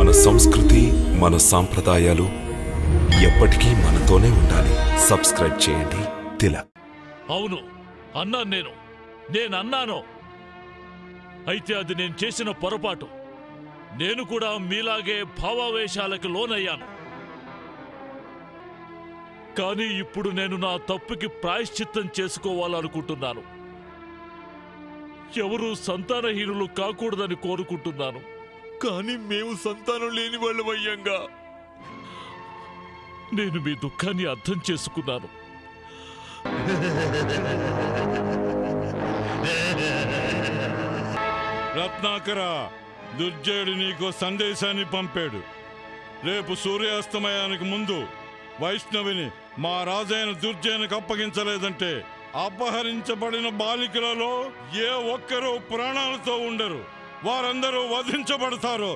మన సంస్కృతి, మన సాంప్రదాయాలు ఎప్పటికీ మనతోనే ఉండాలి. సబ్స్క్రైబ్ చేయండి తిలక్. అవును అన్నాను, నేనన్నాను. అయితే అది నేను చేసిన పొరపాటు. నేను కూడా మీలాగే భావావేశాలకు లోనయ్యాను. కానీ ఇప్పుడు నేను నా తప్పుకి ప్రాయశ్చిత్తం చేసుకోవాలనుకుంటున్నాను. ఎవరూ సంతానహీనులు కాకూడదని కోరుకుంటున్నాను. కానీ మేము సంతానం లేని వాళ్ళమయ్యంగా నేను మీ దుఃఖాన్ని అర్థం చేసుకున్నాను. రత్నాకర, దుర్జయుడు నీకో సందేశాన్ని పంపాడు. రేపు సూర్యాస్తమయానికి ముందు వైష్ణవిని మా రాజైన దుర్జయునికి అప్పగించలేదంటే అపహరించబడిన బాలికలలో ఏ ఒక్కరూ ప్రాణాలతో ఉండరు. వారందరూ వధించబడతారు.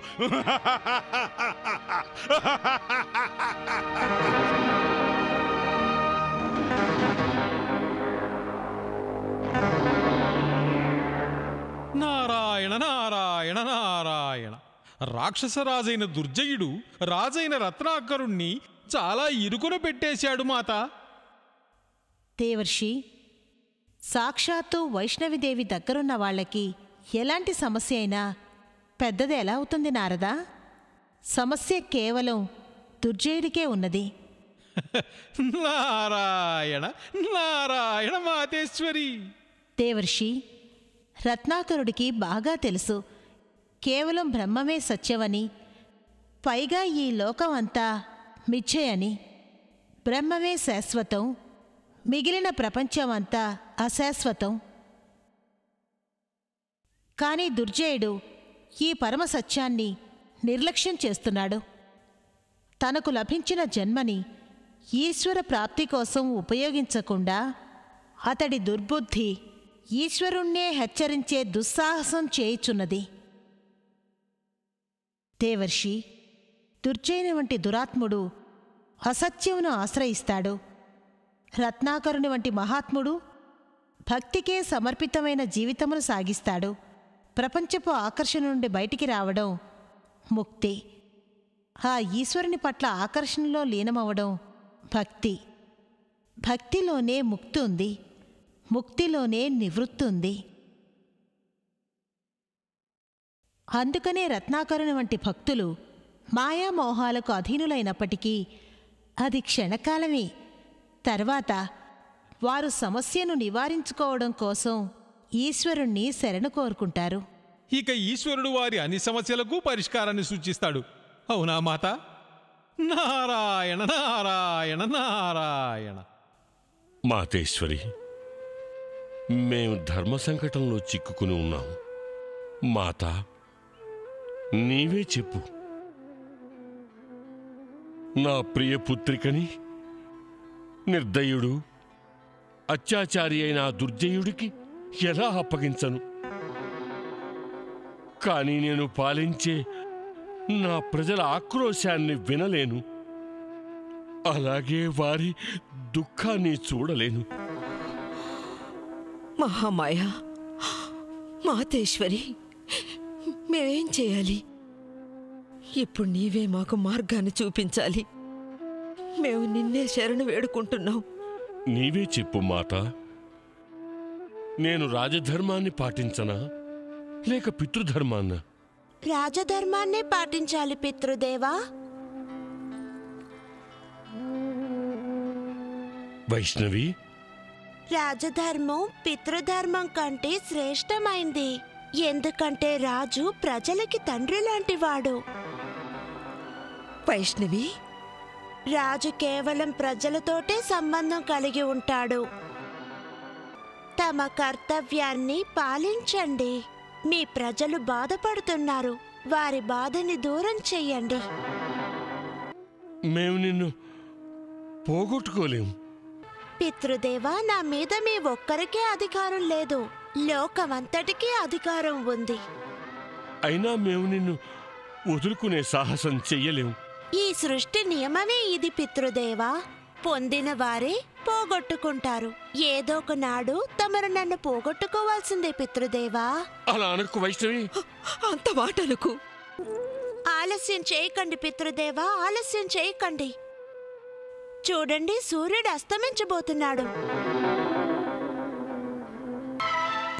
నారాయణ నారాయణ నారాయణ. రాక్షసరాజైన దుర్జయుడు రాజైన రత్నాకరుణ్ణి చాలా ఇరుకున పెట్టేశాడు మాత. దేవర్షి, సాక్షాత్తు వైష్ణవిదేవి దగ్గరున్న వాళ్ళకి ఎలాంటి సమస్య అయినా పెద్దది ఎలా అవుతుంది నారదా? సమస్య కేవలం దుర్జయుడికే ఉన్నది. నారాయణ నారాయణ మాతేశ్వరి. దేవర్షి, రత్నాకరుడికి బాగా తెలుసు కేవలం బ్రహ్మమే సత్యమని, పైగా ఈ లోకం అంతా మిథ్యయని. బ్రహ్మమే శాశ్వతం, మిగిలిన ప్రపంచమంతా అశాశ్వతం. కానీ దుర్జయుడు ఈ పరమ సత్యాన్ని నిర్లక్ష్యం చేస్తున్నాడు. తనకు లభించిన జన్మని ఈశ్వర ప్రాప్తి కోసం ఉపయోగించకుండా అతడి దుర్బుద్ధి ఈశ్వరుణ్ణే హెచ్చరించే దుస్సాహసం చేయుచున్నది. దేవర్షి, దుర్జయుని వంటి దురాత్ముడు అసత్యమును ఆశ్రయిస్తాడు. రత్నాకరుని వంటి మహాత్ముడు భక్తికే సమర్పితమైన జీవితమును సాగిస్తాడు. ప్రపంచపు ఆకర్షణ నుండి బయటికి రావడం ముక్తి. ఆ ఈశ్వరుని పట్ల ఆకర్షణలో లీనమవడం భక్తి. భక్తిలోనే ముక్తి ఉంది, ముక్తిలోనే నివృత్తి ఉంది. అందుకనే రత్నాకరుని వంటి భక్తులు మాయామోహాలకు అధీనులైనప్పటికీ అది క్షణకాలమే. తర్వాత వారు సమస్యను నివారించుకోవడం కోసం ఈశ్వరుణ్ణి శరణు కోరుకుంటారు. ఇక ఈశ్వరుడు వారి అన్ని సమస్యలకు పరిష్కారాన్ని సూచిస్తాడు. అవునా మాత? నారాయణ నారాయణ నారాయణ. మాతేశ్వరి, మేము ధర్మ సంకటంలో చిక్కుకుని ఉన్నాం. మాత, నీవే చెప్పు. నా ప్రియ పుత్రికని నిర్దయుడు, అత్యాచారి అయిన దుర్జయుడికి ఎలా అప్పగించను? కానీ నేను పాలించే నా ప్రజల ఆక్రోశాన్ని వినలేను. అలాగే వారి దుఃఖాన్ని చూడలేను. మహామాయ, మాతేశ్వరి, మేమేం చేయాలి? ఇప్పుడు నీవే మాకు మార్గాన్ని చూపించాలి. మేము నిన్నే శరణు వేడుకుంటున్నాం. నీవే చెప్పు మాత. నేను రాజధర్మాన్ని పాటించనా లేక పితృధర్మాన్నా? రాజధర్మాన్నే పాటించాలి పితృదేవా. వైష్ణవి, రాజధర్మం పితృధర్మం కంటే శ్రేష్టమైంది. ఎందుకంటే రాజు ప్రజలకి తండ్రి లాంటివాడు. వైష్ణవి, రాజు కేవలం ప్రజలతోటే సంబంధం కలిగి ఉంటాడు. తమ కర్తవ్యాన్ని పాలించండి. మీ ప్రజలు బాధపడుతున్నారు, వారి బాధని దూరం చెయ్యండి. మేము నిన్ను పోగొట్టుకోలేము. పితృదేవా, నా మీద మీ ఒక్కరికే అధికారం లేదు, లోకమంతటికీ అధికారం ఉంది. అయినా మేము నిన్ను వదులుకునే సాహసం చెయ్యలేము. ఈ సృష్టి నియమమే ఇది పితృదేవా. పొందిన వారే పోగొట్టుకుంటారు. ఏదో ఒక నాడు తమరు నన్ను పోగొట్టుకోవాల్సిందే పితృదేవా. అలా అనకు వైష్ణవి. అంత మాటలకు. ఆ ఆలస్యం చేయకండి పితృదేవా, ఆలస్యం చేయకండి. చూడండి, సూర్యుడు అస్తమించబోతున్నాడు.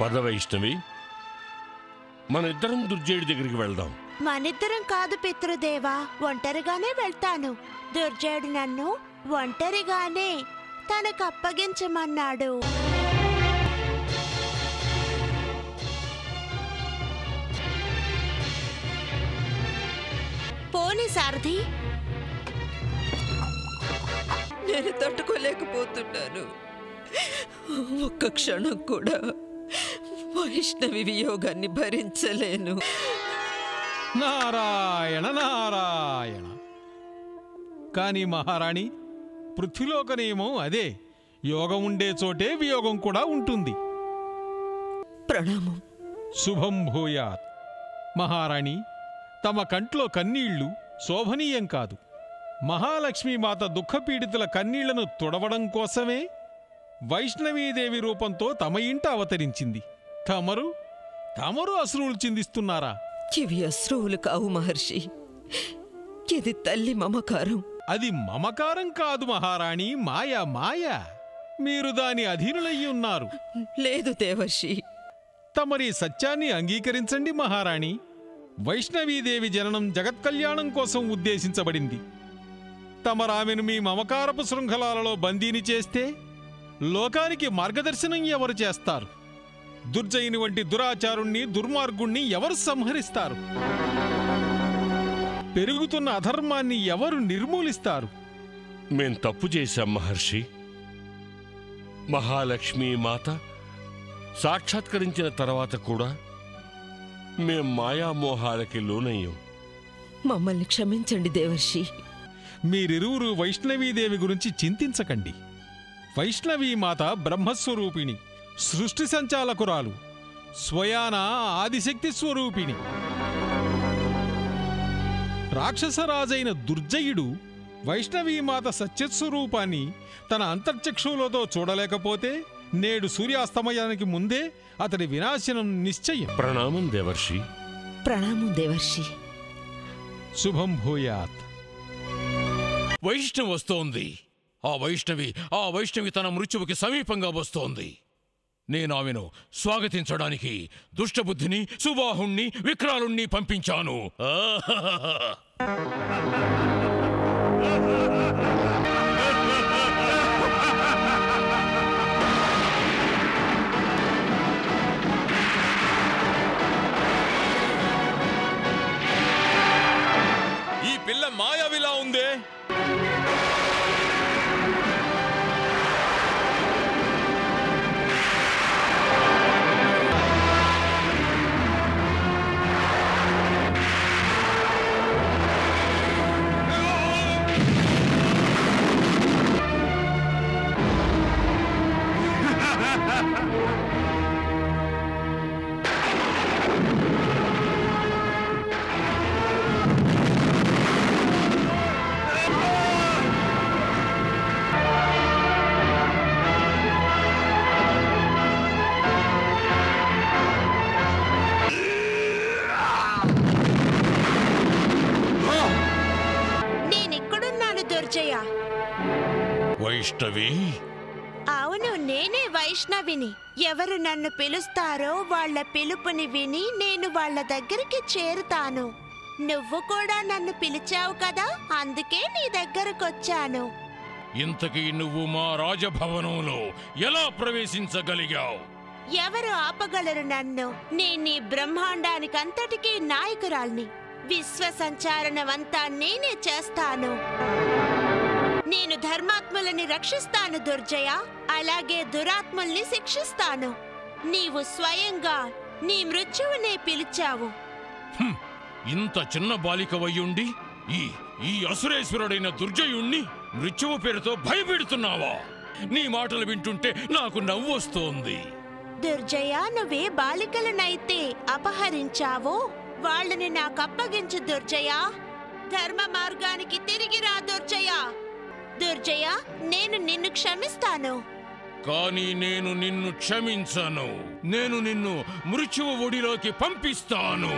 పద వైష్ణవి, మన ఇద్దరం దుర్జయుడి దగ్గరికి వెళ్దాం. మనిద్దరం కాదు పితృదేవా, ఒంటరిగానే వెళ్తాను. దుర్జయుడు నన్ను ఒంటరిగానే తనకు అప్పగించమన్నాడు. పోనీ సారథి. నేను తట్టుకోలేకపోతున్నాను. ఒక్క క్షణం కూడా వైష్ణవి వియోగాన్ని భరించలేను. నారాయణ నారాయణ. కానీ మహారాణి, పృథ్వీలోక నియమం అదే. యోగం ఉండే చోటే వియోగం కూడా ఉంటుంది. ప్రణామం. శుభం భూయాత్. మహారాణి, తమ కంట్లో కన్నీళ్లు శోభనీయం కాదు. మహాలక్ష్మీమాత దుఃఖపీడితుల కన్నీళ్లను తుడవడం కోసమే వైష్ణవీదేవి రూపంతో తమ ఇంట అవతరించింది. తమరు అశ్రువులు చిందిస్తున్నారా? ఇవి అశ్రువులు కావు మహర్షి, ఇది తల్లి మమకారం. అది మమకారం కాదు మహారాణి, మాయ. మీరు దాని అధీనులయ్యి ఉన్నారు. లేదు దేవర్షి. తమరి సత్యాన్ని అంగీకరించండి మహారాణి. వైష్ణవీదేవి జననం జగత్కళ్యాణం కోసం ఉద్దేశించబడింది. తమరామెను మీ మమకారపు శృంఖలాలలో బందీని చేస్తే లోకానికి మార్గదర్శనం ఎవరు చేస్తారు? దుర్జయుని వంటి దురాచారుణ్ణి, దుర్మార్గుణ్ణి ఎవరు సంహరిస్తారు? పెరుగుతున్న అధర్మాన్ని ఎవరు నిర్మూలిస్తారు? మేం తప్పు చేశాం మహర్షి. మహాలక్ష్మీ మాత సాక్షాత్కరించిన తర్వాత కూడా మేం మాయామోహాలకి లోనయ్యాం. మమ్మల్ని క్షమించండి దేవర్షి. మీరిరువురు వైష్ణవీదేవి గురించి చింతించకండి. వైష్ణవీమాత బ్రహ్మస్వరూపిణి, సృష్టి సంచాలకురాలు, స్వయాన ఆదిశక్తి స్వరూపిణి. రాక్షసరాజైన దుర్జయుడు వైష్ణవీమాత సత్యస్వరూపాన్ని తన అంతర్చక్షువులతో చూడలేకపోతే నేడు సూర్యాస్తమయానికి ముందే అతడి వినాశనం నిశ్చయం. ప్రణామం దేవర్షి. ప్రణామం దేవర్షి. శుభం భూయాత్. వైష్ణవి వస్తోంది. ఆ వైష్ణవి తన మృత్యువుకి సమీపంగా వస్తోంది. నేను ఆమెను స్వాగతించడానికి దుష్టబుద్ధిని, సుబాహుణ్ణి, విక్రాలుణ్ణి పంపించాను. ఈ పిల్ల మాయావిలా ఉందే. వైష్ణవి? అవును, నేనే వైష్ణవిని. ఎవరు నన్ను పిలుస్తారో వాళ్ళ పిలుపుని విని నేను వాళ్ళ దగ్గరికి చేరుతాను. నువ్వు కూడా నన్ను పిలిచావు కదా, అందుకే నీ దగ్గరకొచ్చాను. ఇంతకీ నువ్వు మా రాజభవనంలో ఎలా ప్రవేశించగలిగావు? ఎవరు ఆపగలరు నన్ను? నేను ఈ బ్రహ్మాండానికంతటికీ నాయకురాల్ని. విశ్వ సంచారణమంతా నేనే చేస్తాను. నేను ధర్మాత్ములని రక్షిస్తాను దుర్జయ, అలాగే దురాత్ముల్ని శిక్షిస్తాను. నీవు స్వయంగా నీ మృత్యువునే పిలిచావు. ఇంత చిన్న బాలికవయ్యుండి ఈ అసురేశ్వరుడైన దుర్జయుణ్ణి మృత్యువు పేరుతో భయపెడుతున్నావా? నీ మాటలు వింటుంటే నాకు నవ్వొస్తోంది. దుర్జయ, నువ్వే బాలికలనైతే అపహరించావో వాళ్ళని నాకప్పగించు దుర్జయ. ధర్మ మార్గానికి తిరిగి రా దుర్జయ. దుర్జయ, నేను నిన్ను క్షమిస్తాను. కానీ నేను నిన్ను క్షమించను. నేను నిన్ను మృత్యువు ఒడిలోకి పంపిస్తాను.